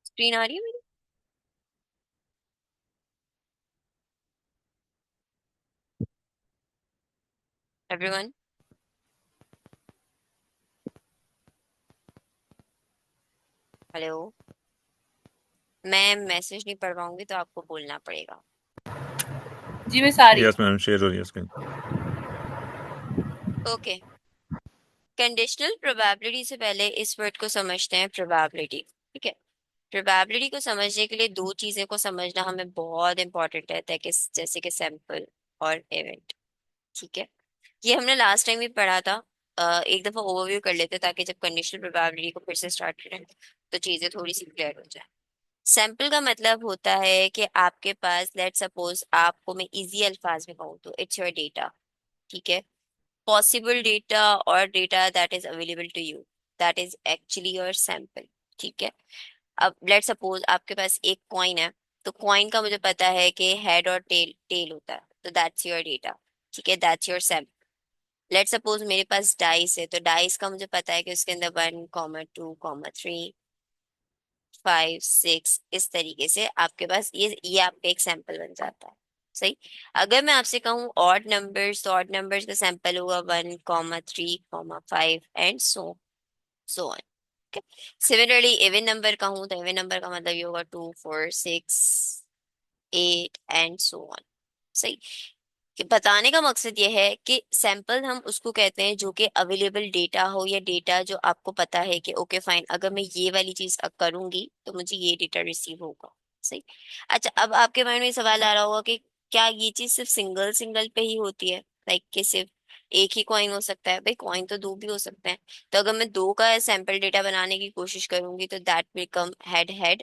Screen आ रही है मेरी? Everyone, hello. मैं मैसेज नहीं पढ़ पाऊंगी तो आपको बोलना पड़ेगा। जी मैं सारी। यस मैम, शेयर हो रही है स्क्रीन। ओके। कंडीशनल प्रोबेबिलिटी से पहले इस वर्ड को समझते हैं, प्रोबेबिलिटी। ठीक है। प्रोबेबिलिटी को समझने के लिए दो चीजें को समझना हमें बहुत इंपॉर्टेंट रहता है, कि जैसे कि सैंपल और इवेंट। ठीक है। ये हमने लास्ट टाइम भी पढ़ा था। एक दफा ओवरव्यू कर लेते ताकि जब कंडीशनल प्रोबेबिलिटी को फिर से स्टार्ट करें तो चीजें थोड़ी सी क्लियर हो जाए। सैंपल का मतलब होता है कि आपके पास, लेट सपोज आपको मैं इजी अल्फाज में कहूँ तो इट्स योर डेटा। ठीक है। पॉसिबल डेटा और data that is available to you, that is actually your sample. ठीक है। अब लेट सपोज आपके पास एक कॉइन है, तो कॉइन का मुझे पता है कि हेड और टेल टेल होता है, तो दैट्स योर डेटा। ठीक है, that's your sample. Let suppose मेरे पास डाइस है, तो डाइस का मुझे पता है कि उसके अंदर 1, 2, 3, 5, 6, इस तरीके से आपके पास ये आपका एक सैंपल बन जाता है। सही। अगर मैं आपसे कहूँ ऑड नंबर्स, तो ऑड नंबर्स का सैंपल होगा 1, 3, 5 and so on. Similarly even number कहूँ तो इवन नंबर का मतलब ये होगा 2, 4, 6, 8 एंड सो ऑन। सही। कि बताने का मकसद ये है कि सैंपल हम उसको कहते हैं जो कि अवेलेबल डेटा हो, या डेटा जो आपको पता है कि ओके फाइन, अगर मैं ये वाली चीज करूंगी तो मुझे ये डेटा रिसीव होगा। सही। अच्छा, अब आपके माइंड में सवाल आ रहा होगा कि क्या ये चीज सिर्फ सिंगल सिंगल पे ही होती है, लाइक कि सिर्फ एक ही कॉइन हो सकता है? भाई कॉइन तो दो भी हो सकते हैं। तो अगर मैं दो का सैंपल डेटा बनाने की कोशिश करूंगी तो that will come head head.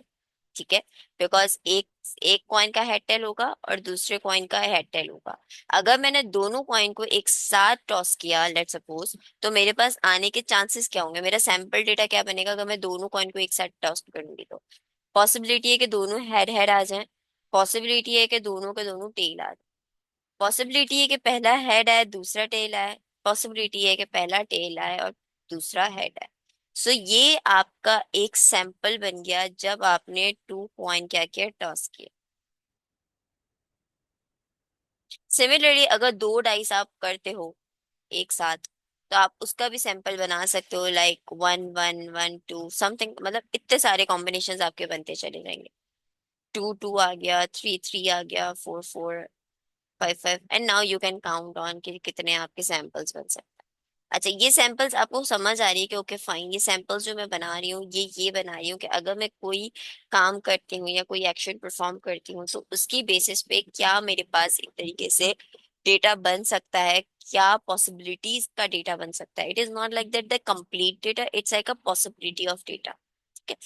ठीक है। बिकॉज एक एक कॉइन का हेड टेल होगा और दूसरे कॉइन का हेड टेल होगा। अगर मैंने दोनों कॉइन को एक साथ टॉस किया, लेट सपोज, तो मेरे पास आने के चांसेस क्या होंगे, मेरा सैंपल डेटा क्या बनेगा अगर मैं दोनों कॉइन को एक साथ टॉस करूंगी? तो पॉसिबिलिटी है कि दोनों हेड हेड आ जाएं, पॉसिबिलिटी है कि दोनों के दोनों टेल आ जाए, पॉसिबिलिटी है कि पहला हेड आए दूसरा टेल आए, पॉसिबिलिटी है कि पहला टेल आए और दूसरा हेड आए। सो ये आपका एक सैंपल बन गया जब आपने टू कॉइन क्या किया, टॉस किया। सिमिलरली अगर दो डाइस आप करते हो एक साथ, तो आप उसका भी सैंपल बना सकते हो, लाइक 1, 1, 1, 2 समथिंग, मतलब इतने सारे कॉम्बिनेशन आपके बनते चले जाएंगे। 2, 2 आ गया, 3, 3 आ गया, 4, 4, 5, 5, and now you can count on कि कितने आपके सैंपल्स बन सकते हैं। अच्छा, ये सैंपल्स आपको समझ आ रही है कि ओके फाइन, ये सैंपल्स जो मैं बना रही हूँ ये बना रही हूँ कि अगर मैं कोई काम करती हूँ या कोई एक्शन परफॉर्म करती हूँ तो उसकी बेसिस पे क्या मेरे पास एक तरीके से डेटा बन सकता है, क्या पॉसिबिलिटीज का डेटा बन सकता है। It is not like that the complete data, it's like a possibility of data. ठीक है।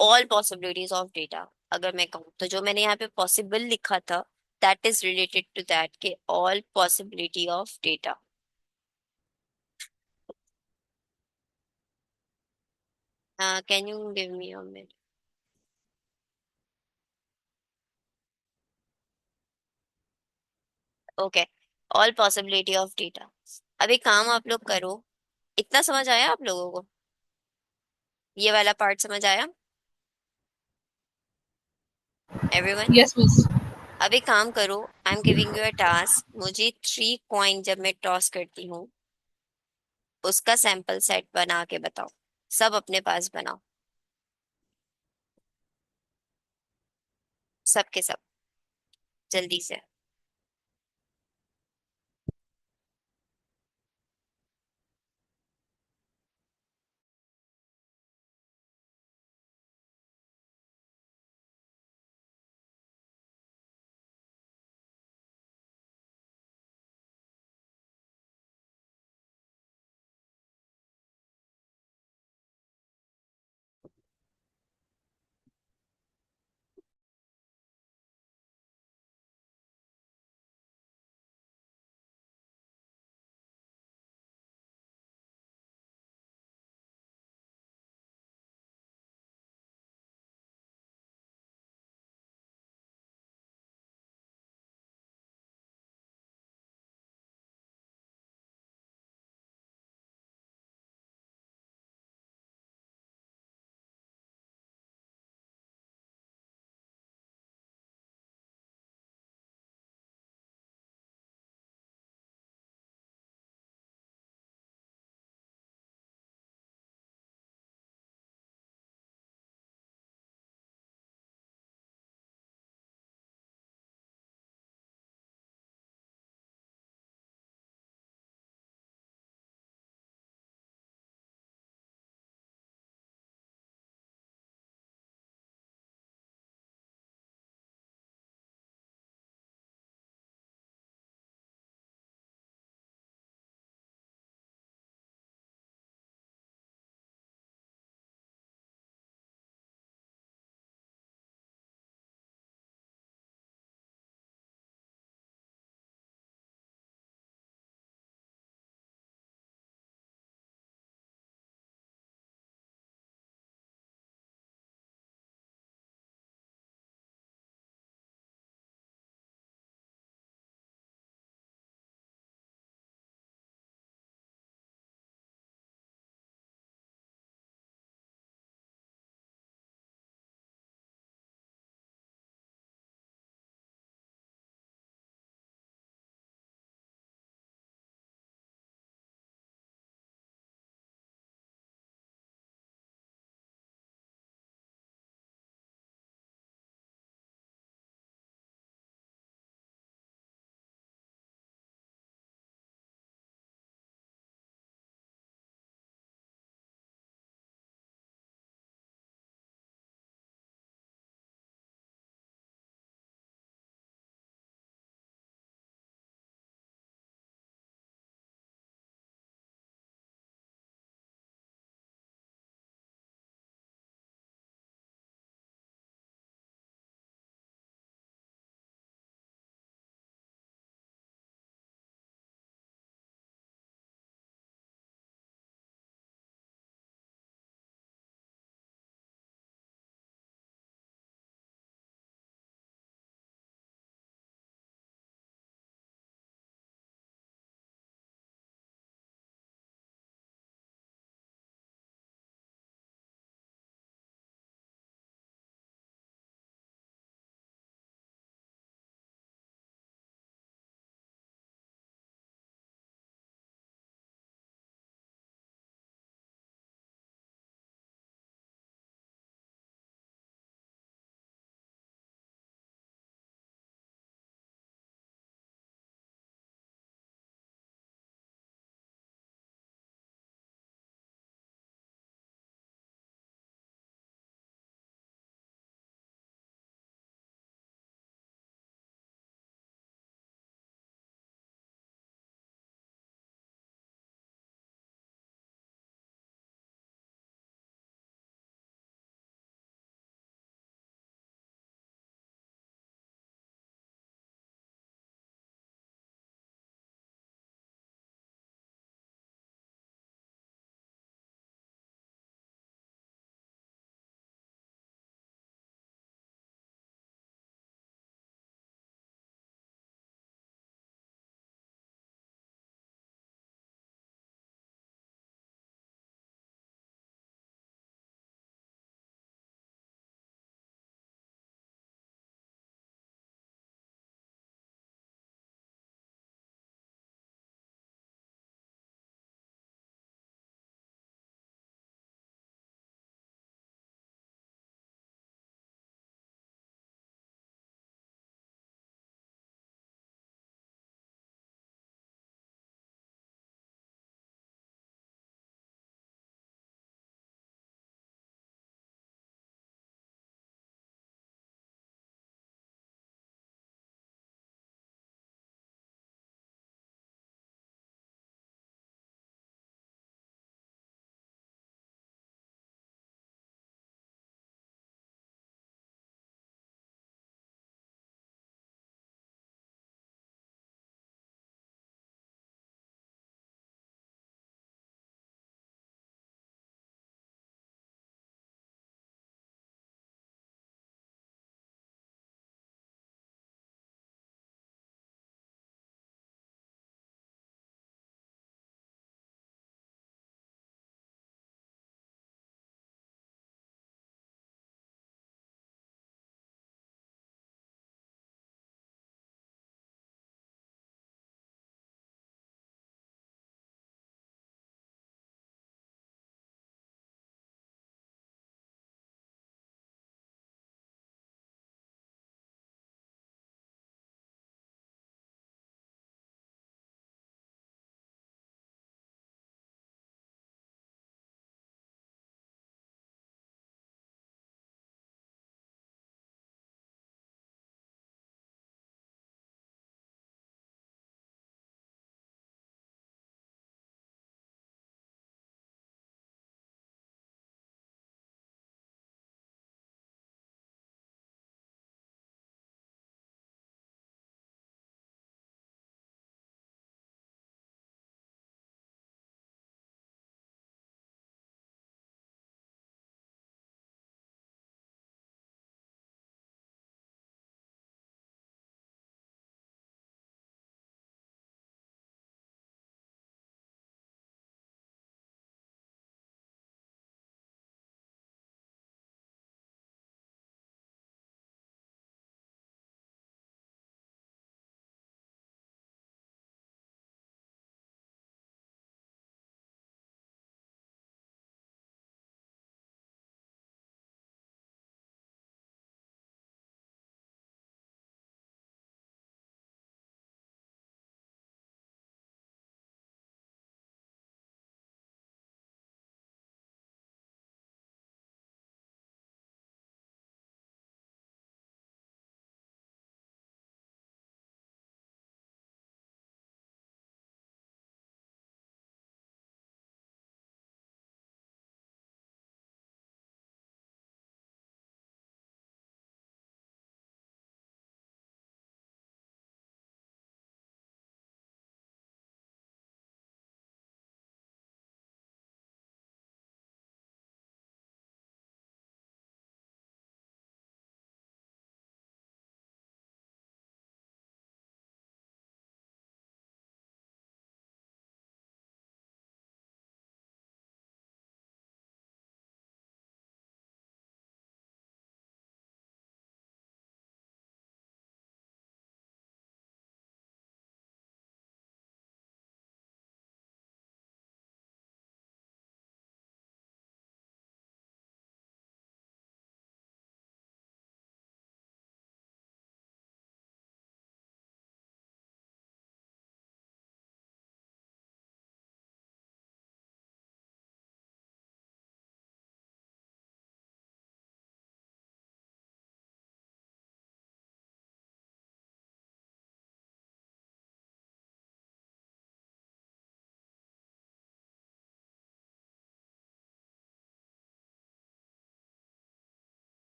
ऑल पॉसिबिलिटीज ऑफ डेटा, अगर मैं कहूँ तो जो मैंने यहाँ पे पॉसिबल लिखा था, that is related to that के all possibility of data. Can you give me a minute? Okay. All possibility of data. अब एक काम आप लोग करो, इतना समझ आया आप लोगों को? ये वाला पार्ट समझ आया एवरीवन? Yes miss. अब एक काम करो, I am giving you a task, मुझे 3 कॉइन जब मैं टॉस करती हूँ उसका सैंपल सेट बना के बताओ। सब अपने पास बनाओ, सबके सब, जल्दी से।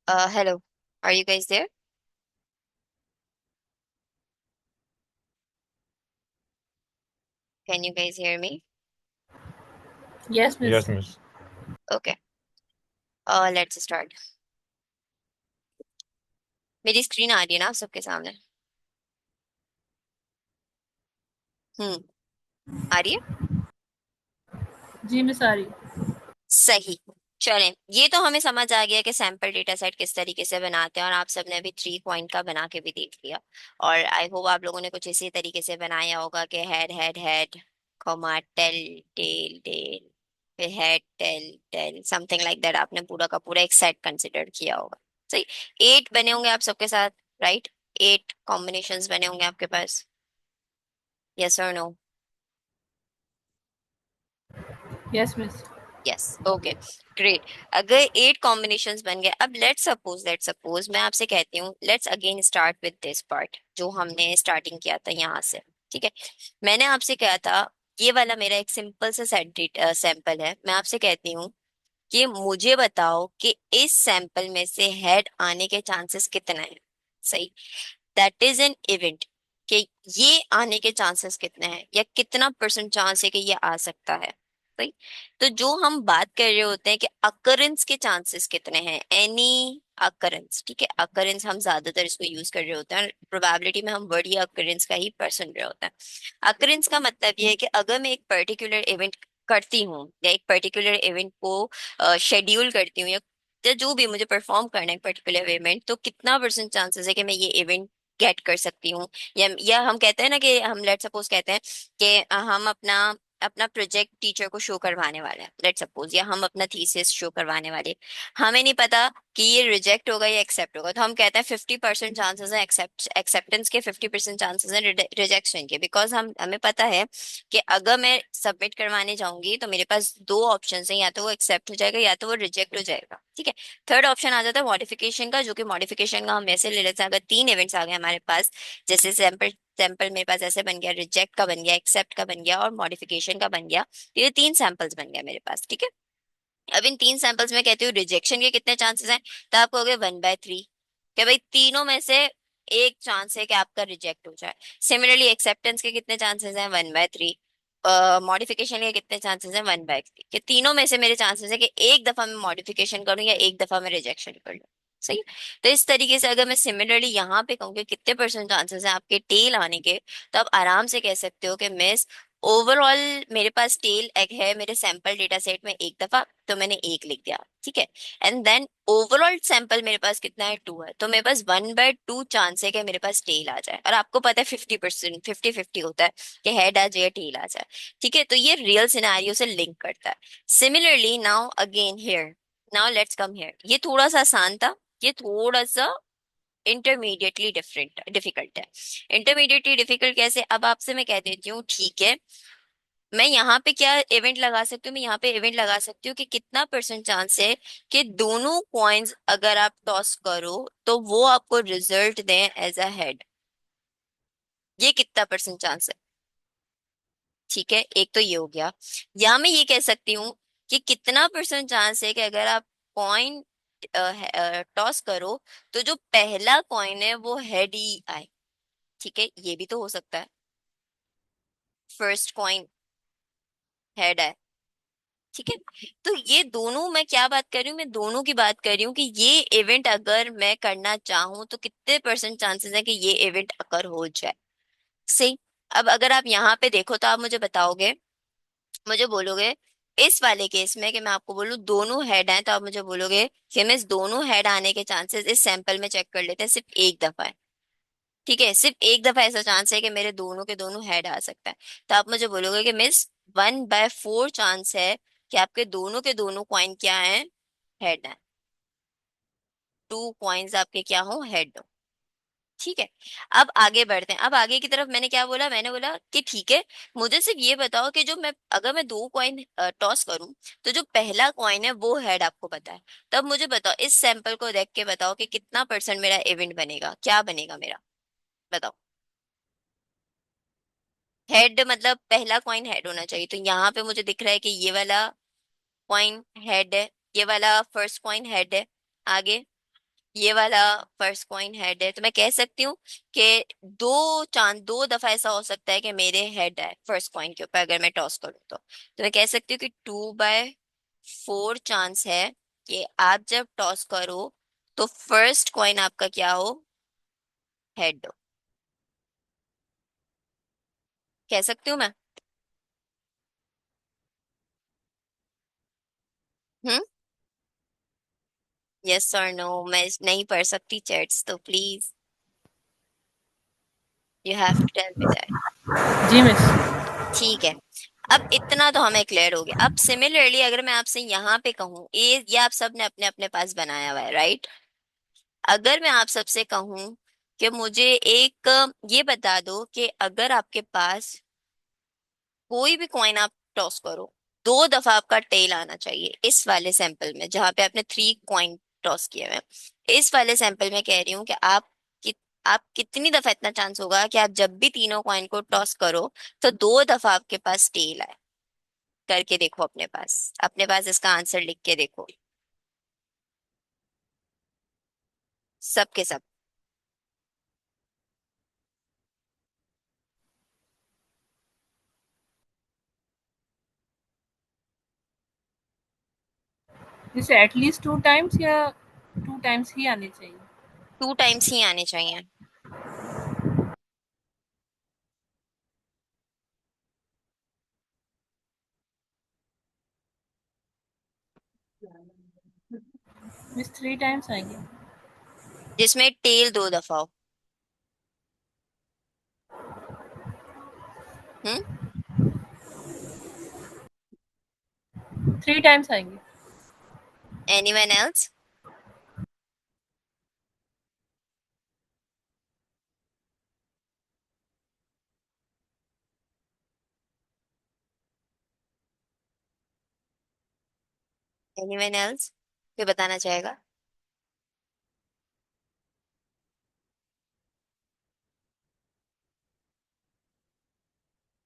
Hello, are you guys there? Can you guys hear me? Yes, Yes, miss. miss. Okay, let's start. मेरी स्क्रीन आ रही है ना आप सबके सामने? हम्म। आ रही है। जी मिस, आ रही। सही। चलें, ये तो हमें समझ आ गया कि सैंपल डेटा सेट किस तरीके से बनाते हैं, और आप सबने अभी 3 पॉइंट का बना के भी देख लिया। और आई होप आप लोगों ने कुछ इसी तरीके से बनाया होगा कि head head head, comma tail tail tail, फिर head tail tail, something like that. आपने पूरा का पूरा एक सेट कंसिडर किया होगा। सही। 8 बने होंगे आप सबके साथ, राइट? 8 कॉम्बिनेशंस बने होंगे आपके पास। यस और no? Yes miss. Yes, okay, great. अगर 8 कॉम्बिनेशंस बन गए, अब लेट्स सपोज मैं आपसे कहती हूँ, let's again start with this part जो हमने स्टार्टिंग किया था यहाँ से। ठीक है। मैंने आपसे कहा था, ये वाला मेरा एक सिंपल सा सेट सैंपल है। मैं आपसे कहती हूँ कि मुझे बताओ कि इस सैंपल में से हेड आने के चांसेस कितना है। सही। दैट इज एन इवेंट, कि ये आने के चांसेस कितने हैं या कितना परसेंट चांस है कि ये आ सकता है। सही। तो जो हम बात कर रहे होते हैं कि अकरेंस के चांसेस कितने हैं, एनी अकरेंस। ठीक है, अकरेंस हम ज्यादातर इसको यूज कर रहे होते हैं, प्रोबेबिलिटी में हम वर्ड या अकरेंस का ही सुन रहे होते हैं। अकरेंस का मतलब ये है कि अगर मैं एक पर्टिकुलर इवेंट करती हूँ या एक पर्टिकुलर इवेंट को शेड्यूल करती हूँ, या जो भी मुझे परफॉर्म करना है पर्टिकुलर इवेंट, तो कितना परसेंट चांसेस है कि मैं ये इवेंट गेट कर सकती हूँ। या हम कहते हैं ना कि हम लेट सपोज कहते हैं कि हम अपना अपना प्रोजेक्ट टीचर को शो करवाने वाले हैं, लेट सपोज, या हम अपना थीसिस शो करवाने वाले हैं। हमें नहीं पता कि ये रिजेक्ट होगा या एक्सेप्ट होगा, तो हम कहते हैं 50% चांसेस है एक्सेप्टेंस के, 50% चांसेस है रिजेक्शन के, बिकॉज हमें पता है कि अगर मैं सबमिट करवाने जाऊंगी तो मेरे पास दो ऑप्शन है, या तो वो एक्सेप्ट हो जाएगा या तो वो रिजेक्ट हो जाएगा। ठीक है। थर्ड ऑप्शन आ जाता है मॉडिफिकेशन का, जो कि मॉडिफिकेशन का हम ऐसे ले लेते हैं, अगर 3 इवेंट्स आ गए हमारे पास, जैसे सैंपल सैंपल मेरे पास ऐसे बन गया, रिजेक्ट का बन गया, एक्सेप्ट का बन गया और मॉडिफिकेशन का बन गया, तो ये 3 सैंपल्स बन गया मेरे पास। ठीक है। अब इन 3 सैंपल्स में कहती हूँ रिजेक्शन के कितने चांसेस हैं, तो आप कहोगे 1/3, कि भाई तीनों में से एक चांस है कि आपका रिजेक्ट हो जाए। सिमिलरली एक्सेप्टेंस के कितने चांसेस हैं, 1/3। मॉडिफिकेशन के कितने चांसेस हैं, 1/3, कि तीनों में से मेरे चांसेस है कि एक दफा मैं मॉडिफिकेशन करूं या एक दफा मैं रिजेक्शन कर लूं। सही है? तो इस तरीके से अगर मैं सिमिलरली यहाँ पे कहूँ कि कितने परसेंट चांसेस हैं आपके टेल आने के, तो आप आराम से कह सकते हो कि मिस, ओवरऑल मेरे पास टेल एग है मेरे सैंपल डेटा सेट में एक दफा, तो मैंने एक लिख दिया। ठीक है। एंड देन ओवरऑल सैंपल मेरे पास कितना है, 2 है, तो मेरे पास 1/2 चांस है कि मेरे पास टेल आ जाए। और आपको पता है 50%, 50-50 होता है कि हेड आ जाए या टेल आ जाए। ठीक है, तो ये रियल सिनेरियो से लिंक करता है। Similarly now again here, now let's come here, ये थोड़ा सा आसान था, ये थोड़ा सा इंटरमीडिएटली डिफिकल्ट है। इंटरमीडिएटली डिफिकल्ट कैसे, अब आपसे मैं कह देती हूँ, ठीक है, मैं यहाँ पे क्या इवेंट लगा सकती हूँ, मैं यहाँ पे इवेंट लगा सकती हूँ कि कितना परसेंट चांस है कि दोनों कॉइन्स अगर आप टॉस करो तो वो आपको रिजल्ट दें एज अ हेड। ये कितना परसेंट चांस है। ठीक है, एक तो ये हो गया। या मैं ये कह सकती हूँ कि कितना परसेंट चांस है कि अगर आप कॉइन टॉस करो तो जो पहला कॉइन है वो हेड ही आए। ठीक है, ये भी तो हो सकता है, फर्स्ट कॉइन हेड है। ठीक है। तो ये दोनों, मैं क्या बात कर रही हूँ, मैं दोनों की बात कर रही हूँ कि ये इवेंट अगर मैं करना चाहूँ तो कितने परसेंट चांसेस है कि ये इवेंट अकर हो जाए। सही। अब अगर आप यहाँ पे देखो तो आप मुझे बताओगे, मुझे बोलोगे इस वाले केस में कि मैं आपको बोलूँ दोनों हेड हैं, तो आप मुझे बोलोगे कि मैं इस दोनों हेड आने के चांसेस इस सैंपल में चेक कर लेते हैं, सिर्फ एक दफा है। ठीक है, सिर्फ एक दफा ऐसा चांस है कि मेरे दोनों के दोनों हेड आ सकता है। तो आप मुझे बोलोगे कि मिस 1/4 चांस है कि आपके दोनों के दोनों कॉइन क्या हैं, हेड है। 2 कॉइन्स आपके क्या हो, हेड हो। ठीक है। अब आगे बढ़ते हैं, अब आगे की तरफ मैंने क्या बोला, मैंने बोला कि ठीक है, मुझे सिर्फ ये बताओ कि जो मैं अगर मैं 2 कॉइन टॉस करूं तो जो पहला कॉइन है वो हेड आपको पता है। तब मुझे बताओ, इस सैंपल को देख के बताओ कि कितना परसेंट मेरा इवेंट बनेगा, क्या बनेगा मेरा, बताओ। हेड मतलब पहला कॉइन हेड होना चाहिए, तो यहाँ पे मुझे दिख रहा है कि ये वाला कॉइन हेड है, ये वाला फर्स्ट कॉइन हेड है। आगे ये वाला फर्स्ट कॉइन हेड है, तो मैं कह सकती हूँ कि दो दफा ऐसा हो सकता है कि मेरे हेड है फर्स्ट कॉइन के ऊपर, अगर मैं टॉस करूँ तो मैं कह सकती हूँ कि 2/4 चांस है कि आप जब टॉस करो तो फर्स्ट कॉइन आपका क्या हो, हेड हो। कह सकती हूँ मैं। हम्म। यस और नो, मैं नहीं पढ़ सकती चैट्स, तो please you have to tell me that. जी मिस। ठीक है। अब इतना तो हमें क्लियर हो गया। अब सिमिलरली अगर मैं आपसे यहाँ पे कहूँ, ये आप सब ने अपने अपने पास बनाया हुआ है, राइट? अगर मैं आप सबसे कहूँ कि मुझे एक ये बता दो कि अगर आपके पास कोई भी कॉइन आप टॉस करो, 2 दफा आपका टेल आना चाहिए। इस वाले सैंपल में जहां पे आपने 3 कॉइन टॉस किए हुए हैं, इस वाले सैंपल में कह रही हूँ कि आप कितनी दफा इतना चांस होगा कि आप जब भी तीनों कॉइन को टॉस करो तो 2 दफा आपके पास टेल आए। करके देखो, अपने पास इसका आंसर लिख के देखो, सब के सब। मिस एटलीस्ट 2 टाइम्स या 2 टाइम्स ही आने चाहिए? 2 टाइम्स ही आने चाहिए। मिस 3 टाइम्स आएंगे। जिसमें टेल 2 दफा हो। हम्म। 3 टाइम्स आएंगे। Anyone else? एनीवन एल्स कोई बताना चाहेगा?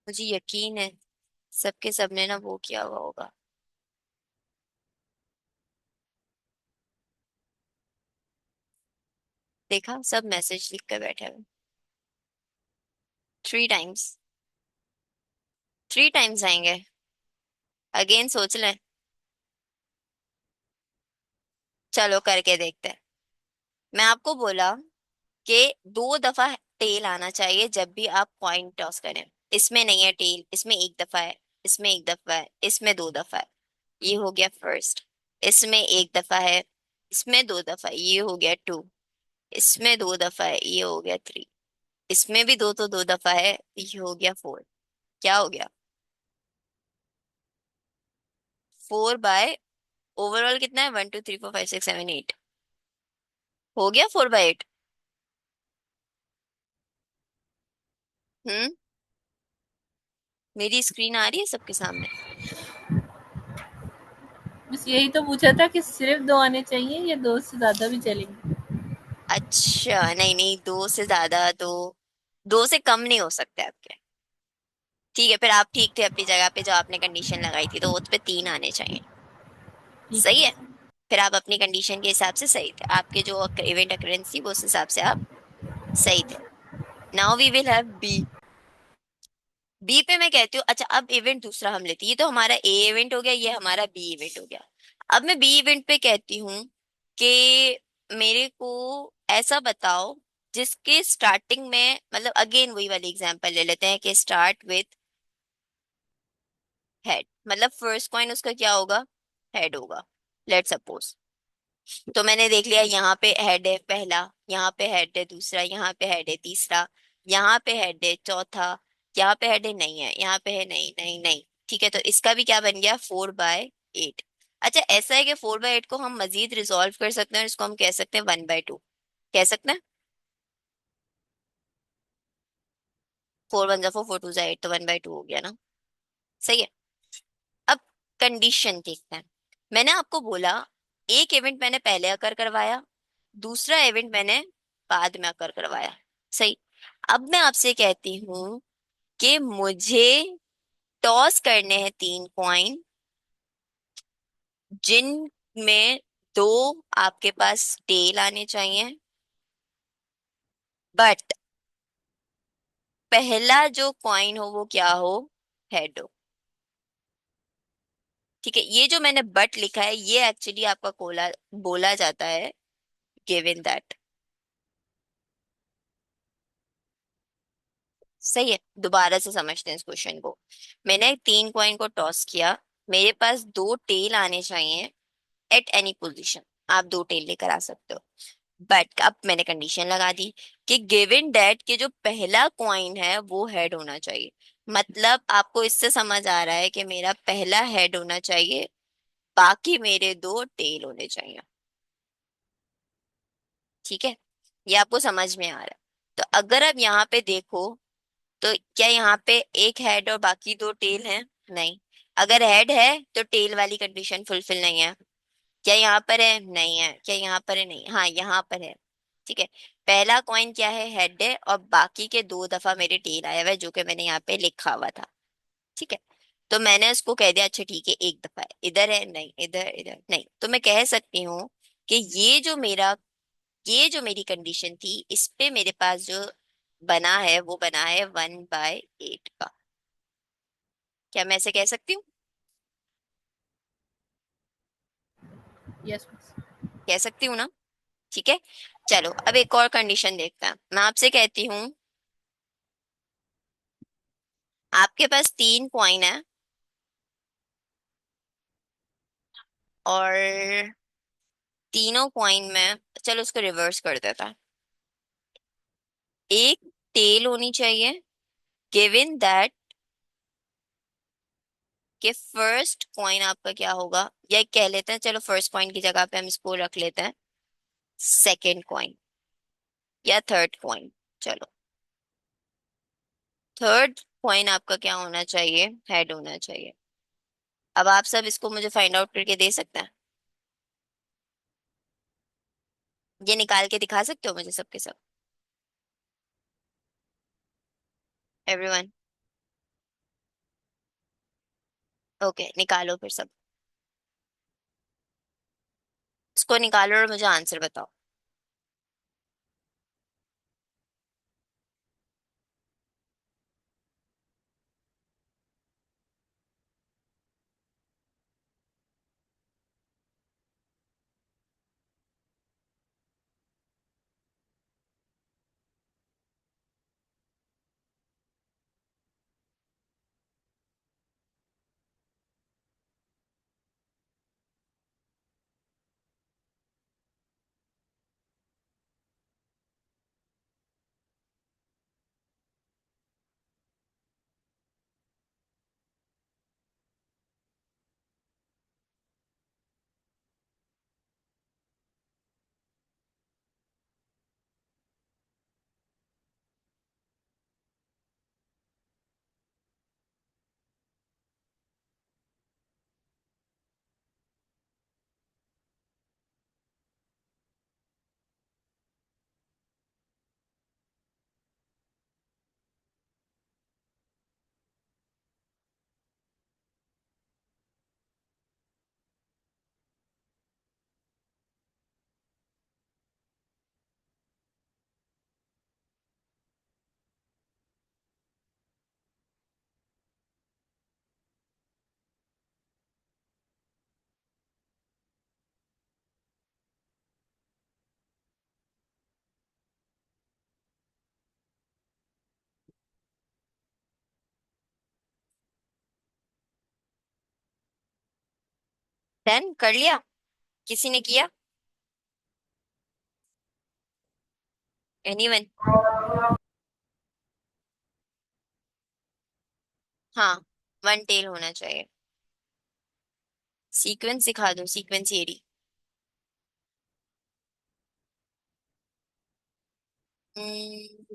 मुझे यकीन है सबके सबने ना वो किया हुआ होगा। देखा, सब मैसेज लिख कर बैठे हुए। 3 टाइम्स। 3 टाइम्स आएंगे। अगेन सोच लें। चलो करके देखते हैं। मैं आपको बोला कि 2 दफा टेल आना चाहिए जब भी आप कॉइन टॉस करें। इसमें नहीं है टेल, इसमें 1 दफा है, इसमें 1 दफा है, इसमें 2 दफा है। ये हो गया फर्स्ट। इसमें 1 दफा है, इसमें 2 दफा है, ये हो गया टू। इसमें 2 दफा है, ये हो गया थ्री। इसमें भी 2 दफा है, ये हो गया फोर। क्या हो गया? 4/, ओवरऑल कितना है? 1 2 3 4 5 6 7 8। हो गया 4/8। हम्म। मेरी स्क्रीन आ रही है सबके सामने? बस यही तो पूछा था कि सिर्फ 2 आने चाहिए या 2 से ज्यादा भी चलेंगे? अच्छा, नहीं नहीं, 2 से कम नहीं हो सकते आपके। ठीक है, फिर आप ठीक थे अपनी जगह पे जो आपने कंडीशन लगाई थी, तो उस पे 3 आने चाहिए। ठीक है सही है। मिस। फिर आप अपनी कंडीशन के हिसाब से सही थे, आपके जो इवेंट अकरेंस थी वो उस हिसाब से आप सही थे। Now we will have B. B पे मैं कहती हूँ, अच्छा अब इवेंट दूसरा हम लेते हैं। ये तो हमारा ए इवेंट हो गया, ये हमारा बी इवेंट हो गया। अब मैं बी इवेंट पे कहती हूँ कि मेरे को ऐसा बताओ जिसके स्टार्टिंग में, मतलब अगेन वही वाली एग्जांपल ले लेते हैं कि स्टार्ट विथ हेड, मतलब फर्स्ट कॉइन उसका क्या होगा, हेड होगा। Let suppose. तो मैंने देख लिया यहाँ पे हेड है पहला, यहाँ पे हेड है दूसरा, यहाँ पे हेड है तीसरा, यहाँ पे हेड है चौथा, यहाँ पे हेड है नहीं है, यहाँ पे है नहीं नहीं नहीं। ठीक है, तो इसका भी क्या बन गया, 4/8। अच्छा ऐसा है कि 4/8 को हम मजीद रिजॉल्व कर सकते हैं और इसको हम कह सकते हैं 1/2। कह सकते हैं। 4 1 4, 4 2 8, तो 1/2 हो गया ना। सही है। अब कंडीशन देखते हैं। मैंने आपको बोला एक इवेंट मैंने पहले आकर करवाया, दूसरा इवेंट मैंने बाद में आकर करवाया। सही। अब मैं आपसे कहती हूँ कि मुझे टॉस करने हैं 3 कॉइन, जिनमें दो आपके पास टेल आने चाहिए, बट पहला जो कॉइन हो वो क्या हो, हेड हो। ठीक है, ये जो मैंने बट लिखा है ये एक्चुअली आपका कोला बोला जाता है गिवन दैट। सही है, दोबारा से समझते हैं इस क्वेश्चन को। मैंने तीन कॉइन को टॉस किया, मेरे पास दो टेल आने चाहिए एट एनी पोजीशन। आप दो टेल लेकर आ सकते हो, बट अब मैंने कंडीशन लगा दी कि गिवन दैट कि जो पहला कॉइन है वो हेड होना चाहिए। मतलब आपको इससे समझ आ रहा है कि मेरा पहला हेड होना चाहिए, बाकी मेरे दो टेल होने चाहिए। ठीक है, ये आपको समझ में आ रहा है। तो अगर आप यहाँ पे देखो, तो क्या यहाँ पे एक हेड और बाकी दो टेल हैं? नहीं। अगर हेड है तो टेल वाली कंडीशन फुलफिल नहीं है। क्या यहाँ पर है? नहीं है। क्या यहाँ पर है? नहीं, हाँ यहाँ पर है। ठीक है, पहला कॉइन क्या है, हेड है, और बाकी के दो दफा मेरे टेल आया हुआ है जो कि मैंने यहाँ पे लिखा हुआ था। ठीक है, तो मैंने उसको कह दिया अच्छा ठीक है एक दफा है, इधर है नहीं, इधर इधर नहीं, तो मैं कह सकती हूँ कि ये जो मेरी कंडीशन थी इस पे मेरे पास जो बना है वो बना है 1/8 का। क्या मैं ऐसे कह सकती हूँ? यस। कह सकती हूँ ना? ठीक है, चलो अब एक और कंडीशन देखते हैं। मैं आपसे कहती हूँ आपके पास तीन कॉइन है, और तीनों कॉइन में, चलो उसको रिवर्स कर देता है, एक टेल होनी चाहिए गिवन दैट कि फर्स्ट कॉइन आपका क्या होगा, या कह लेते हैं चलो फर्स्ट कॉइन की जगह पे हम इसको रख लेते हैं सेकंड कॉइन या थर्ड कॉइन। चलो, थर्ड कॉइन आपका क्या होना चाहिए, हेड होना चाहिए। अब आप सब इसको मुझे फाइंड आउट करके दे सकते हैं? ये निकाल के दिखा सकते हो मुझे सबके सब? एवरीवन, ओके निकालो फिर सब, इसको निकालो और मुझे आंसर बताओ। डन कर लिया? किसी ने किया? एनीवन? हाँ, वन टेल होना चाहिए। सीक्वेंस सिखा दो, सीक्वेंस एरी।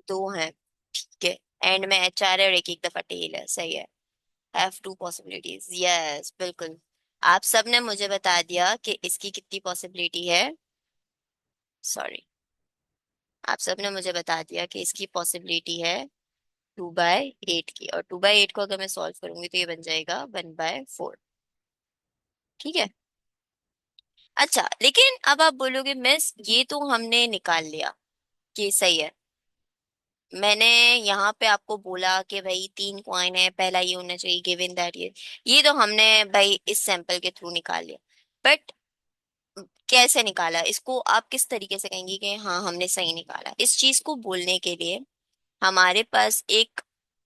दो हैं, ठीक है, एंड में एच आर है और एक एक दफा टेल है, सही है। हैव टू पॉसिबिलिटीज, यस बिल्कुल। आप सब ने मुझे बता दिया कि इसकी कितनी पॉसिबिलिटी है, सॉरी, आप सब ने मुझे बता दिया कि इसकी पॉसिबिलिटी है 2/8 की, और 2/8 को अगर मैं सॉल्व करूंगी तो ये बन जाएगा 1/4। ठीक है, अच्छा, लेकिन अब आप बोलोगे मिस ये तो हमने निकाल लिया कि सही है, मैंने यहाँ पे आपको बोला कि भाई तीन कॉइन है, पहला ये होना चाहिए, गिवन दैट ये तो हमने भाई इस सैंपल के थ्रू निकाल लिया। बट कैसे निकाला, इसको आप किस तरीके से कहेंगे कि हाँ हमने सही निकाला? इस चीज को बोलने के लिए हमारे पास एक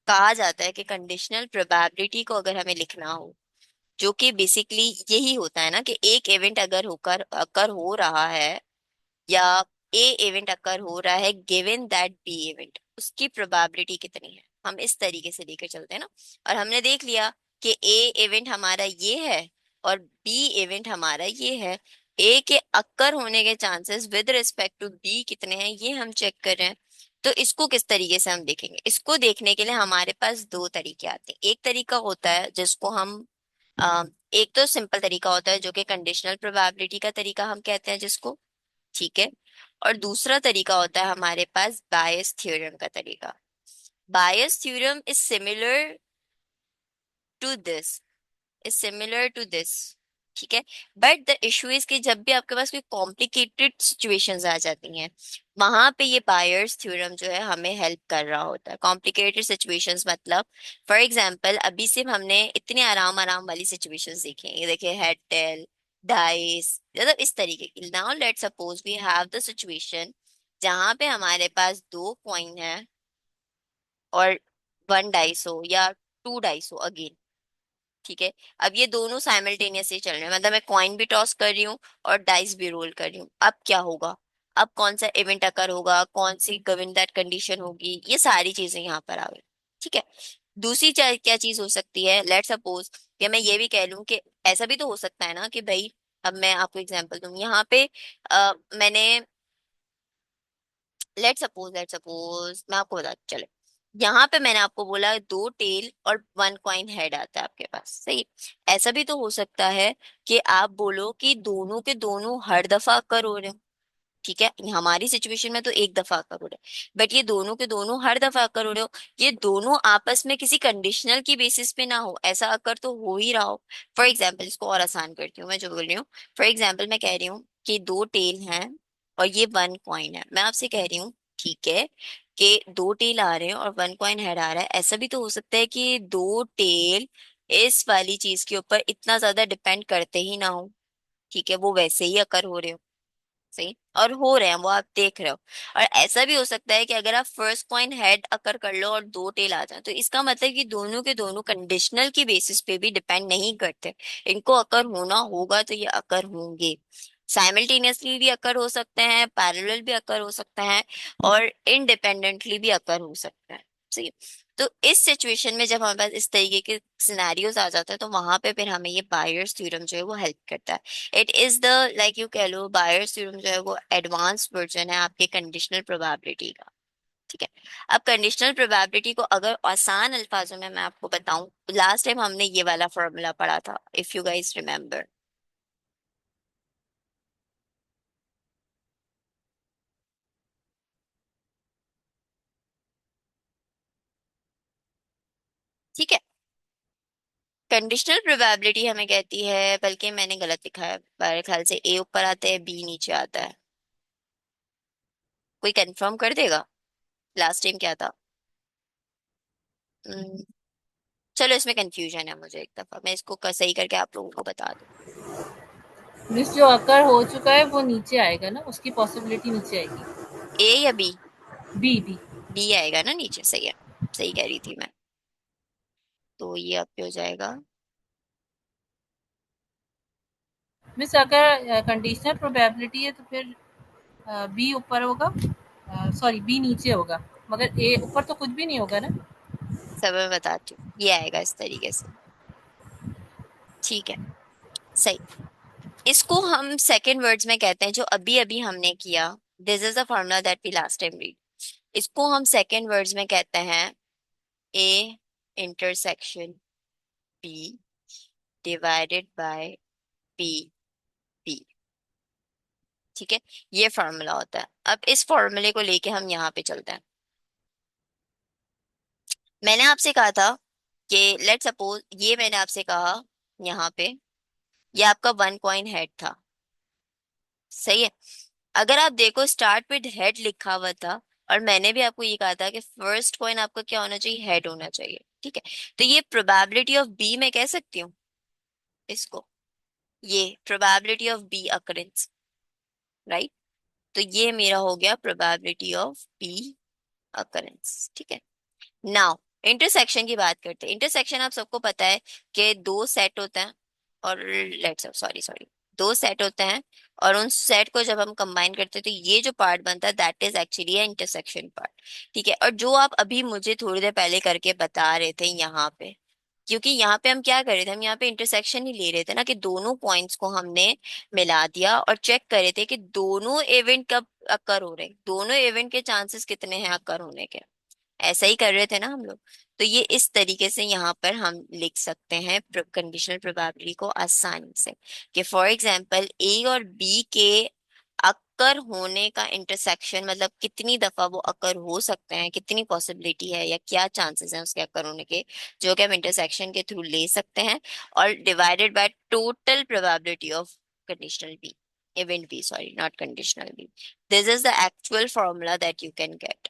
कहा जाता है कि कंडीशनल प्रोबेबिलिटी को अगर हमें लिखना हो, जो कि बेसिकली यही होता है ना कि एक इवेंट अगर होकर अकर हो रहा है, या ए इवेंट अकर हो रहा है गिवन दैट बी इवेंट, उसकी प्रोबेबिलिटी कितनी है, हम इस तरीके से लेकर चलते हैं ना। और हमने देख लिया कि ए इवेंट हमारा ये है और बी इवेंट हमारा ये है। ए के अक्कर होने के chances with respect to B कितने हैं, ये हम चेक कर रहे हैं। तो इसको किस तरीके से हम देखेंगे, इसको देखने के लिए हमारे पास दो तरीके आते हैं। एक तरीका होता है जिसको हम एक तो सिंपल तरीका होता है जो कि कंडीशनल प्रोबेबिलिटी का तरीका हम कहते हैं जिसको, ठीक है। और दूसरा तरीका होता है हमारे पास बायस थ्योरम का तरीका। Bayes theorem is similar to this, is similar to this, ठीक है। बट द इशू इज कि जब भी आपके पास कोई कॉम्प्लिकेटेड सिचुएशंस आ जाती हैं, वहां पे ये बायर्स थ्योरम जो है हमें हेल्प कर रहा होता है। कॉम्प्लिकेटेड सिचुएशंस मतलब फॉर एग्जांपल अभी सिर्फ हमने इतने आराम आराम वाली सिचुएशंस देखी हैं, ये देखिए हेड टेल, डाइस, मतलब इस तरीके की। Now let suppose we have the situation जहां पे हमारे पास दो कॉइन है और वन डाइस हो या टू डाइस हो अगेन, ठीक है। अब ये दोनों साइमल्टेनियसली चल रहे हैं, मतलब मैं कॉइन भी टॉस कर रही हूँ और डाइस भी रोल कर रही हूँ। अब क्या होगा, अब कौन सा इवेंट अकर होगा, कौन सी गिवन दैट कंडीशन होगी, ये सारी चीजें यहाँ पर आ गई, ठीक है। दूसरी क्या चीज हो सकती है, लेट सपोज कि मैं ये भी कह लूं कि ऐसा भी तो हो सकता है ना कि भाई, अब मैं आपको एग्जांपल दूं यहाँ पे, मैंने लेट सपोज मैं आपको बता चले, यहाँ पे मैंने आपको बोला दो टेल और वन कॉइन हेड आता है आपके पास, सही। ऐसा भी तो हो सकता है कि आप बोलो कि दोनों के दोनों हर दफा कर हो रहे हो, ठीक है। हमारी सिचुएशन में तो एक दफा अकर हो रहा है, बट ये दोनों के दोनों हर दफा अकर हो रहे हो, ये दोनों आपस में किसी कंडीशनल की बेसिस पे ना हो, ऐसा अकर तो हो ही रहा हो। फॉर एग्जाम्पल इसको और आसान करती हूँ मैं जो बोल रही हूँ। फॉर एग्जाम्पल मैं कह रही हूँ कि दो टेल हैं और ये वन कॉइन है, मैं आपसे कह रही हूँ, ठीक है, कि दो टेल आ रहे हैं और वन कॉइन हेड आ रहा है। ऐसा भी तो हो सकता है कि दो टेल इस वाली चीज के ऊपर इतना ज्यादा डिपेंड करते ही ना हो, ठीक है, वो वैसे ही अकर हो रहे हो, सही, और हो रहे हैं वो आप देख रहे हो। और ऐसा भी हो सकता है कि अगर आप फर्स्ट कॉइन हेड अकर कर लो और दो टेल आ जाए, तो इसका मतलब कि दोनों के दोनों कंडीशनल की बेसिस पे भी डिपेंड नहीं करते, इनको अकर होना होगा तो ये अकर होंगे। साइमल्टेनियसली भी अकर हो सकते हैं, पैरेलल भी अकर हो सकते हैं, और इंडिपेंडेंटली भी अकर हो सकते हैं, सही। तो इस सिचुएशन में जब हमारे पास इस तरीके के सिनेरियोज आ जाते हैं, तो वहां पे फिर हमें ये बायर्स थ्योरम जो है वो हेल्प करता है। It is the like you कह लो बायर्स थ्योरम जो है वो एडवांस वर्जन है आपके कंडीशनल प्रोबेबिलिटी का, ठीक है। अब कंडीशनल प्रोबेबिलिटी को अगर आसान अल्फाजों में मैं आपको बताऊं, लास्ट टाइम हमने ये वाला फॉर्मूला पढ़ा था, इफ यू गाइस रिमेम्बर। ठीक है, कंडीशनल प्रोबेबिलिटी हमें कहती है, बल्कि मैंने गलत लिखा है, मेरे ख्याल से ए ऊपर आता है बी नीचे आता है। कोई कंफर्म कर देगा लास्ट टाइम क्या था? हम्म, चलो इसमें कंफ्यूजन है मुझे, एक दफा मैं इसको सही करके आप लोगों को बता दूं। मिस जो अकर हो चुका है वो नीचे आएगा ना, उसकी पॉसिबिलिटी नीचे आएगी। ए या बी? B B. बी आएगा ना नीचे, सही है, सही कह रही थी मैं। तो ये अब पे हो जाएगा। मिस अगर कंडीशनल प्रोबेबिलिटी है तो फिर बी ऊपर होगा, सॉरी बी नीचे होगा, मगर ए ऊपर तो कुछ भी नहीं होगा ना। सब मैं बताती हूँ, ये आएगा इस तरीके से, ठीक है, सही। इसको हम सेकंड वर्ड्स में कहते हैं, जो अभी अभी हमने किया, this is the formula that we last time read. इसको हम सेकंड वर्ड्स में कहते हैं A intersection B divided by B B, ठीक है। ये फॉर्मूला होता है। अब इस फॉर्मूले को लेके हम यहाँ पे चलते हैं। मैंने आपसे कहा था कि लेट सपोज ये मैंने आपसे कहा यहाँ पे, ये आपका वन कॉइन हेड था, सही है। अगर आप देखो स्टार्ट विद हेड लिखा हुआ था, और मैंने भी आपको ये कहा था कि फर्स्ट कॉइन आपका क्या होना चाहिए, हेड होना चाहिए, ठीक है। तो ये प्रोबेबिलिटी ऑफ बी मैं कह सकती हूँ इसको, ये probability of B occurrence, right. तो ये मेरा हो गया प्रोबेबिलिटी ऑफ बी अकरेंस, ठीक है। नाउ इंटरसेक्शन की बात करते हैं। इंटरसेक्शन आप सबको पता है कि दो सेट होते हैं, और लेट्स सॉरी सॉरी दो सेट होते हैं, और उन सेट को जब हम कंबाइन करते हैं तो ये जो पार्ट बनता है that is actually intersection part, ठीक है। और जो आप अभी मुझे थोड़ी देर पहले करके बता रहे थे यहाँ पे, क्योंकि यहाँ पे हम क्या कर रहे थे, हम यहाँ पे इंटरसेक्शन ही ले रहे थे ना, कि दोनों पॉइंट्स को हमने मिला दिया और चेक कर रहे थे कि दोनों इवेंट कब अकर हो रहे हैं, दोनों इवेंट के चांसेस कितने हैं अकर होने के। ऐसा ही कर रहे थे ना हम लोग। तो ये इस तरीके से यहाँ पर हम लिख सकते हैं कंडीशनल प्रोबेबिलिटी को आसानी से, कि फॉर एग्जांपल ए और बी के अकर होने का इंटरसेक्शन, मतलब कितनी दफा वो अकर हो सकते हैं, कितनी पॉसिबिलिटी है या क्या चांसेस हैं उसके अकर होने के, जो कि हम इंटरसेक्शन के थ्रू ले सकते हैं, और divided by total probability of conditional B, event B, sorry not conditional B. This is the actual formula that you can get.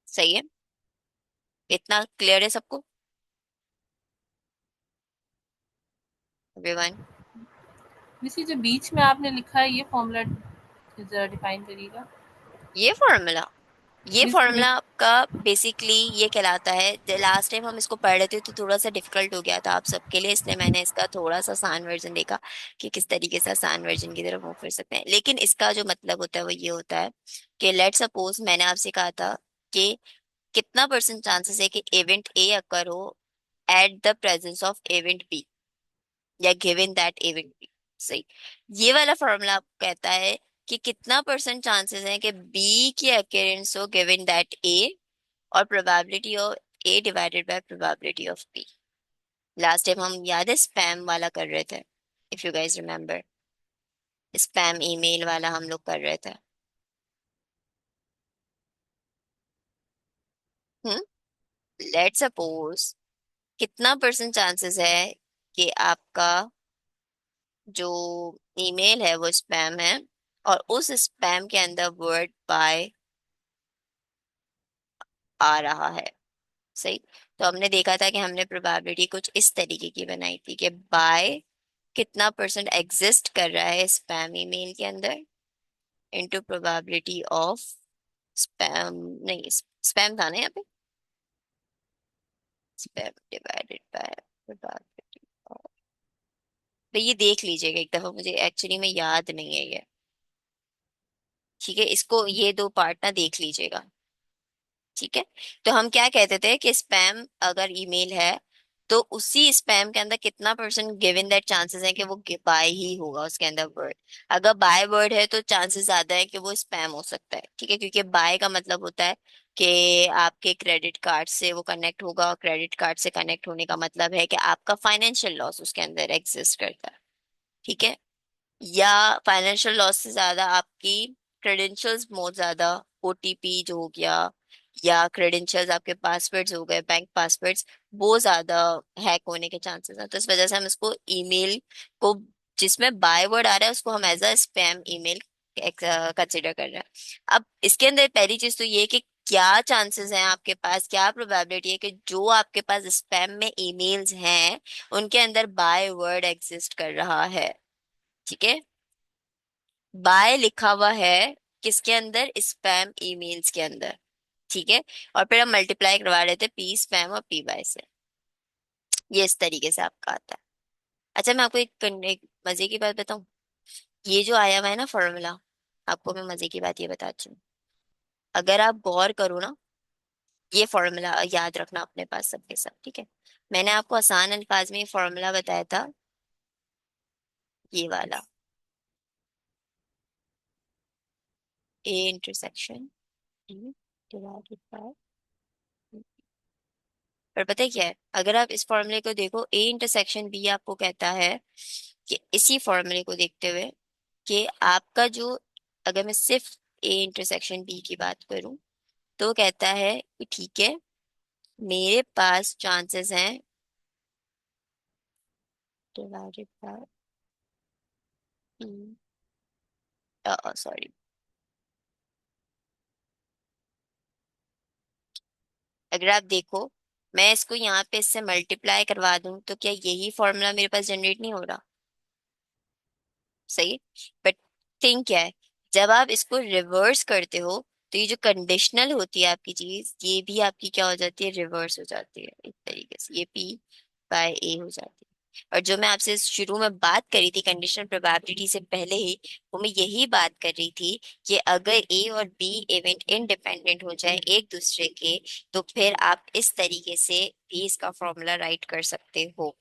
सही है, इतना क्लियर है सबको, एवरीवन। मिस ये जो बीच में आपने लिखा है ये फॉर्मूला ज़रा डिफाइन करिएगा। ये फॉर्मूला, ये मिस फॉर्मूला मिस आपका बेसिकली ये कहलाता है, लास्ट टाइम हम इसको पढ़ रहे थे तो थोड़ा सा डिफिकल्ट हो गया था आप सबके लिए, इसलिए मैंने इसका थोड़ा सा आसान वर्जन देखा कि किस तरीके से आसान वर्जन की तरफ मूव कर सकते हैं। लेकिन इसका जो मतलब होता है वो ये होता है कि लेट सपोज मैंने आपसे कहा था कि कितना परसेंट चांसेस है कि इवेंट ए अकर हो at the presence of event B, या गिवन दैट इवेंट बी। सही। ये वाला फॉर्मूला आपको कहता है कि कितना परसेंट चांसेस है कि बी की अकेरेंस हो गिवन दैट ए, और probability of A divided by probability of B. Last time हम याद है स्पैम वाला कर रहे थे, if you guys remember, spam email वाला हम लोग कर रहे थे। हम्म। लेट सपोज कितना परसेंट चांसेस है कि आपका जो ईमेल है वो स्पैम है, और उस स्पैम के अंदर वर्ड बाय आ रहा है। सही। तो हमने देखा था कि हमने प्रोबेबिलिटी कुछ इस तरीके की बनाई थी कि बाय कितना परसेंट एग्जिस्ट कर रहा है स्पैम ईमेल के अंदर, इनटू प्रोबेबिलिटी ऑफ स्पैम, नहीं स्पैम था ना यहाँ पे, spam divided by probability of. तो ये देख लीजिएगा एक दफा, मुझे एक्चुअली में याद नहीं है ये, ठीक है। इसको ये दो पार्ट ना देख लीजिएगा, ठीक है। तो हम क्या कहते थे कि स्पैम अगर ईमेल है तो उसी स्पैम के अंदर कितना परसेंट गिवन दैट चांसेस है कि वो बाय ही होगा उसके अंदर वर्ड। अगर बाय वर्ड है तो चांसेस ज्यादा है कि वो स्पैम हो सकता है, ठीक है, क्योंकि बाय का मतलब होता है कि आपके क्रेडिट कार्ड से वो कनेक्ट होगा, और क्रेडिट कार्ड से कनेक्ट होने का मतलब है कि आपका फाइनेंशियल लॉस उसके अंदर एग्जिस्ट करता है, ठीक है। या फाइनेंशियल लॉस से ज्यादा आपकी क्रेडेंशियल्स बहुत ज्यादा, ओटीपी जो हो गया, या क्रेडेंशियल्स आपके पासवर्ड्स हो गए, बैंक पासवर्ड्स, वो ज्यादा हैक होने के चांसेस हैं। तो इस वजह से हम इसको ईमेल को जिसमें बाय वर्ड आ रहा है उसको हम as a spam email consider कर रहे हैं। अब इसके अंदर पहली चीज तो ये है कि क्या चांसेस हैं आपके पास, क्या प्रोबेबिलिटी है कि जो आपके पास स्पैम में ईमेल्स हैं उनके अंदर बाय वर्ड एग्जिस्ट कर रहा है, ठीक है। बाय लिखा हुआ है किसके अंदर, स्पैम ईमेल्स के अंदर, ठीक है। और फिर हम मल्टीप्लाई करवा रहे थे पी स्पैम और पी बाय से, ये इस तरीके से आपका आता है। अच्छा मैं आपको एक मजे की बात बताऊं, ये जो आया हुआ है ना फॉर्मूला, आपको मैं मजे की बात ये बताती हूँ। अगर आप गौर करो ना, ये फॉर्मूला याद रखना अपने पास सबके सब, ठीक है। मैंने आपको आसान अल्फाज में ये फॉर्मूला बताया था, ये वाला, ए इंटरसेक्शन डिवाइडेड बाय। पर पता है क्या है, अगर आप इस फॉर्मूले को देखो, ए इंटरसेक्शन बी आपको कहता है कि इसी फॉर्मूले को देखते हुए कि आपका जो, अगर मैं सिर्फ ए इंटरसेक्शन बी की बात करूं तो कहता है कि ठीक है, मेरे पास चांसेस हैं डिवाइडेड बाय बी, सॉरी, अगर आप देखो, मैं इसको यहाँ पे इससे मल्टीप्लाई करवा दूं तो क्या यही फॉर्मूला मेरे पास जनरेट नहीं हो रहा? सही। बट थिंक क्या है, जब आप इसको रिवर्स करते हो तो ये जो कंडीशनल होती है आपकी चीज, ये भी आपकी क्या हो जाती है, रिवर्स हो जाती है एक तरीके से, ये P बाय A हो जाती है। और जो मैं आपसे शुरू में बात करी थी कंडीशनल प्रोबेबिलिटी से पहले ही, वो मैं यही बात कर रही थी कि अगर A और B इवेंट इंडिपेंडेंट हो जाए एक दूसरे के, तो फिर आप इस तरीके से भी इसका फॉर्मूला राइट कर सकते हो।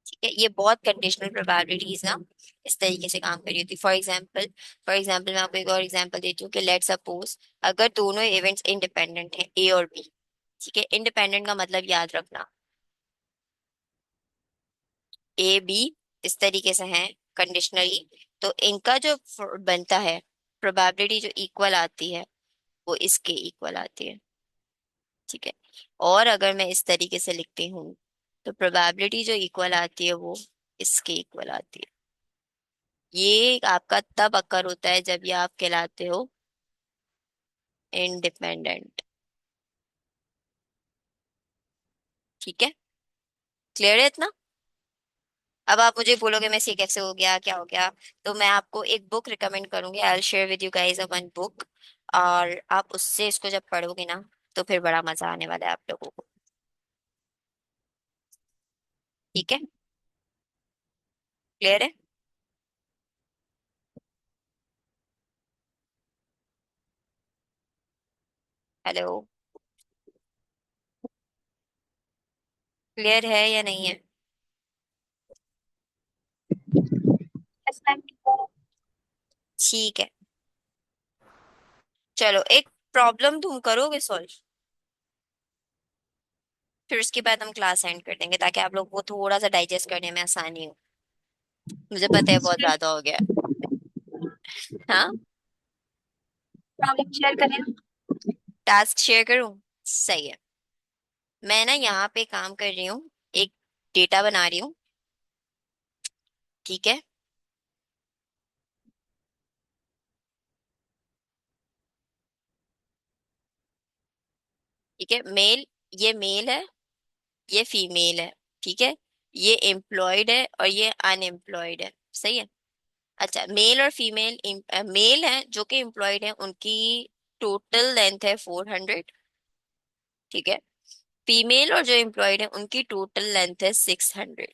ठीक है, ये बहुत कंडीशनल प्रोबेबिलिटीज ना इस तरीके से काम कर रही होती। फॉर एग्जांपल मैं आपको एक और एग्जांपल देती हूँ कि लेट्स सपोज अगर दोनों इवेंट्स इंडिपेंडेंट हैं, ए और बी। ठीक है, इंडिपेंडेंट का मतलब याद रखना, ए बी इस तरीके से हैं कंडीशनली, तो इनका जो बनता है प्रोबेबिलिटी जो इक्वल आती है वो इसके इक्वल आती है। ठीक है, और अगर मैं इस तरीके से लिखती हूँ तो प्रोबेबिलिटी जो इक्वल आती है वो इसके इक्वल आती है। ये आपका तब अक्कर होता है जब ये आप कहलाते हो इंडिपेंडेंट। ठीक है, क्लियर है इतना? अब आप मुझे बोलोगे मैं, ये कैसे हो गया, क्या हो गया? तो मैं आपको एक बुक रिकमेंड करूंगी, I will share with you guys a one book, और आप उससे इसको जब पढ़ोगे ना तो फिर बड़ा मजा आने वाला है आप लोगों को। ठीक है, क्लियर है? हेलो, क्लियर है या नहीं है? ठीक है, चलो एक प्रॉब्लम तुम करोगे सॉल्व, फिर उसके बाद हम क्लास एंड कर देंगे ताकि आप लोग को थोड़ा सा डाइजेस्ट करने में आसानी हो। मुझे पता है बहुत ज्यादा हो गया। हाँ, प्रॉब्लम शेयर करें, टास्क शेयर करूं? सही है, मैं ना यहाँ पे काम कर रही हूँ, एक डेटा बना रही हूँ। ठीक है, ठीक है, मेल, ये मेल है, ये फीमेल है। ठीक है, ये एम्प्लॉयड है और ये अनएम्प्लॉयड है। सही है। अच्छा, मेल और फीमेल, मेल है जो कि एम्प्लॉयड है, उनकी टोटल लेंथ है 400। ठीक है, फीमेल और जो एम्प्लॉयड है उनकी टोटल लेंथ है 600।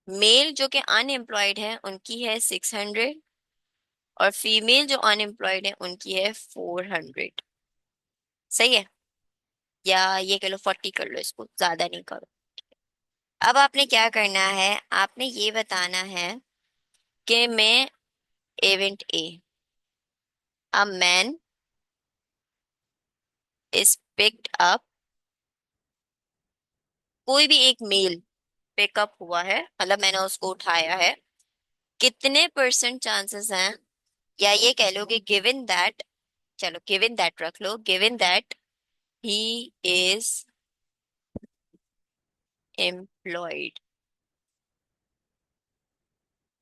मेल जो कि अनएम्प्लॉयड है उनकी है 600, और फीमेल जो अनएम्प्लॉयड है उनकी है 400। सही है, या ये कह लो 40 कर लो, इसको ज्यादा नहीं करो। अब आपने क्या करना है, आपने ये बताना है कि मैं event A, a man is picked up, कोई भी एक मेल पिकअप हुआ है, मतलब मैंने उसको उठाया है, कितने परसेंट चांसेस हैं, या ये कह लो कि गिवन दैट, चलो गिवन दैट रख लो, given that he is employed.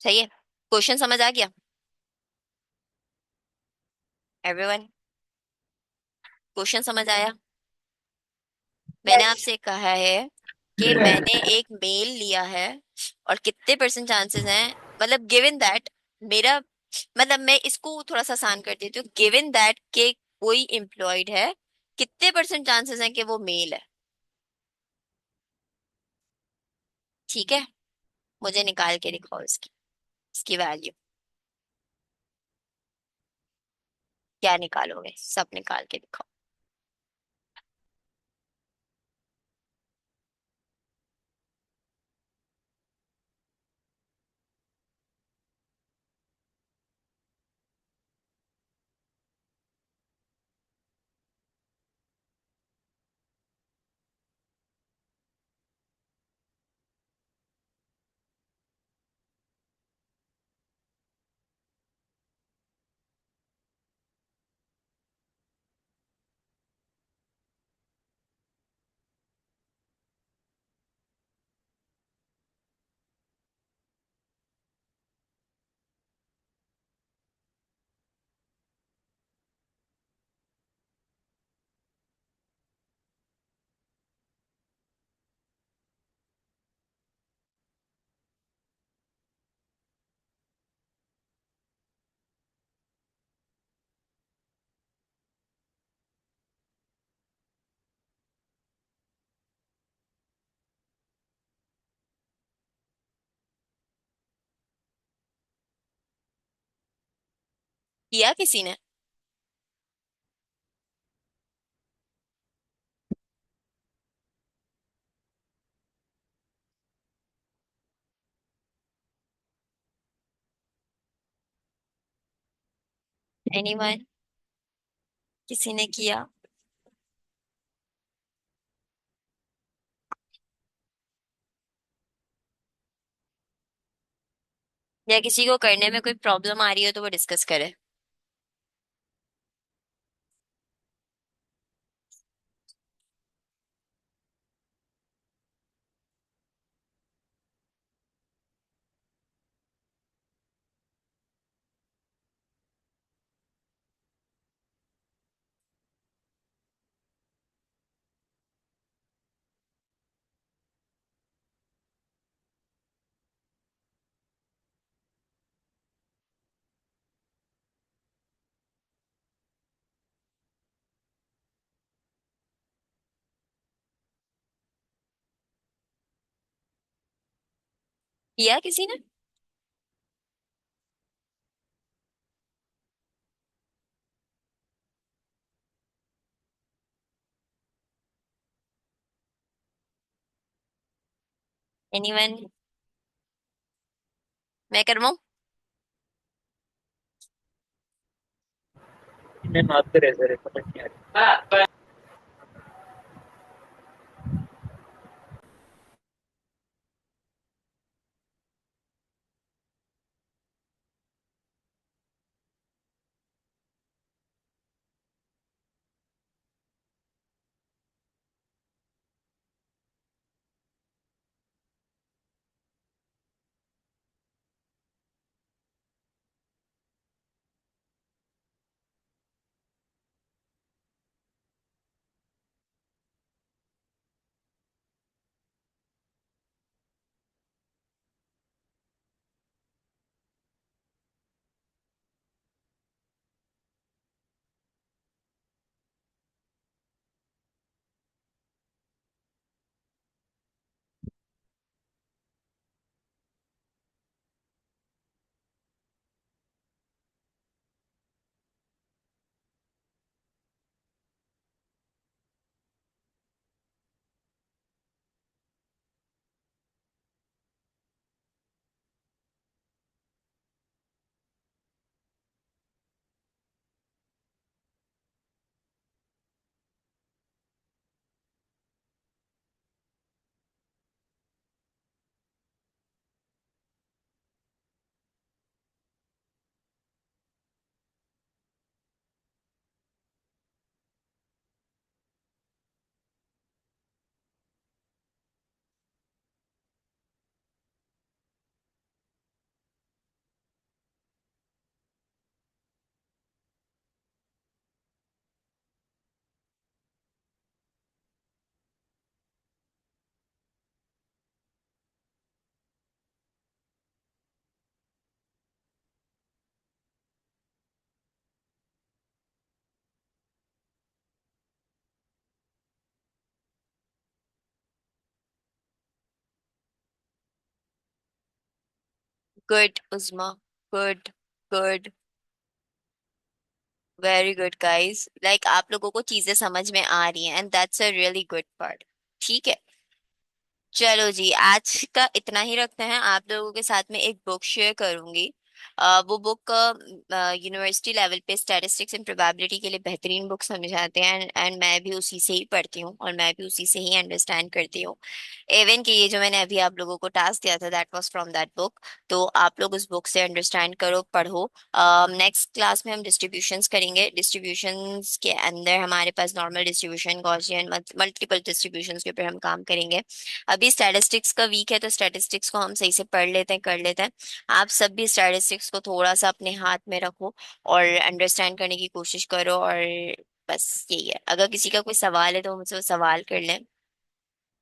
सही है, क्वेश्चन समझ आ गया एवरीवन? क्वेश्चन समझ आया? मैंने आपसे कहा है कि मैंने एक मेल लिया है और कितने परसेंट चांसेस हैं, मतलब गिवन दैट, मेरा मतलब मैं इसको थोड़ा सा आसान कर देती हूँ, गिवन दैट के कोई एम्प्लॉयड है, कितने परसेंट चांसेस हैं कि वो मेल है। ठीक है, मुझे निकाल के दिखाओ इसकी, इसकी वैल्यू। क्या निकालोगे, सब निकाल के दिखाओ। किया किसी ने? एनीवन? किसी ने किया? या किसी को करने में कोई प्रॉब्लम आ रही हो तो वो डिस्कस करे। किया किसी ने? एनीवन? मैं करवाऊँ? मैं मारते रहे सर समझ नहीं आ रही। Good Usma, good, good, very good guys, like आप लोगों को चीजें समझ में आ रही हैं and that's a really good part. ठीक है। चलो जी, आज का इतना ही रखते हैं। आप लोगों के साथ में एक बुक शेयर करूंगी। वो बुक यूनिवर्सिटी लेवल पे स्टैटिस्टिक्स एंड प्रोबेबिलिटी के लिए बेहतरीन बुक समझाते हैं एंड मैं भी उसी से ही पढ़ती हूँ और मैं भी उसी से ही अंडरस्टैंड करती हूँ। इवन कि ये जो मैंने अभी आप लोगों को टास्क दिया था that was from that book. तो आप लोग उस बुक से अंडरस्टैंड करो, पढ़ो। नेक्स्ट क्लास में हम डिस्ट्रीब्यूशंस करेंगे। डिस्ट्रीब्यूशंस के अंदर हमारे पास normal distribution, Gaussian, multiple distributions के ऊपर हम काम करेंगे। अभी स्टैटिस्टिक्स का वीक है तो स्टैटिस्टिक्स को हम सही से पढ़ लेते हैं, कर लेते हैं। आप सब भी स्टैटिस्टिक्स को थोड़ा सा अपने हाथ में रखो और अंडरस्टैंड करने की कोशिश करो। और बस यही है, अगर किसी का कोई सवाल है तो मुझसे वो सवाल कर लें।